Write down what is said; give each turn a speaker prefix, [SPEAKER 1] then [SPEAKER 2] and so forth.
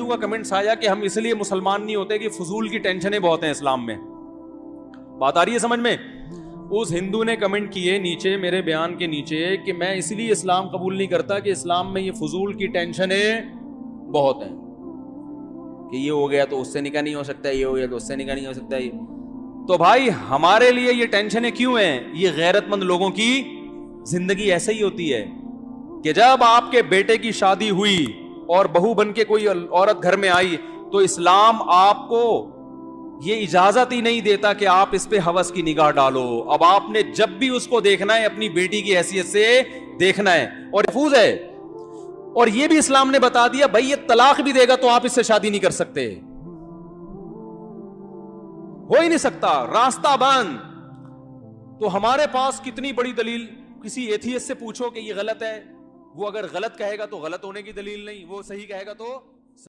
[SPEAKER 1] کا کمنٹس آیا کہ ہم اس لیے مسلمان نہیں ہوتے کہ فضول کی ٹینشنیں بہت ہیں اسلام میں. بات آ رہی ہے سمجھ میں؟ اس ہندو نے کمنٹ کیے نیچے میرے بیان کے نیچے کہ میں اس لیے اسلام قبول نہیں کرتا کہ اسلام میں یہ فضول کی ٹینشنیں بہت ہیں, کہ یہ ہو گیا تو اس سے نکاح نہیں ہو سکتا, یہ ہو گیا تو اس سے نکاح نہیں ہو سکتا. تو بھائی ہمارے لیے یہ ٹینشنیں کیوں ہیں؟ یہ غیرت مند لوگوں کی زندگی ایسے ہی ہوتی ہے کہ جب آپ کے بیٹے کی شادی ہوئی اور بہو بن کے کوئی عورت گھر میں آئی تو اسلام آپ کو یہ اجازت ہی نہیں دیتا کہ آپ اس پہ ہوس کی نگاہ ڈالو. اب آپ نے جب بھی اس کو دیکھنا ہے اپنی بیٹی کی حیثیت سے دیکھنا ہے, اور محفوظ ہے. اور یہ بھی اسلام نے بتا دیا بھائی یہ طلاق بھی دے گا تو آپ اس سے شادی نہیں کر سکتے, ہو ہی نہیں سکتا, راستہ بند. تو ہمارے پاس کتنی بڑی دلیل, کسی ایتھیسٹ سے پوچھو کہ یہ غلط ہے, وہ اگر غلط کہے گا تو غلط ہونے کی دلیل نہیں, وہ صحیح کہے گا تو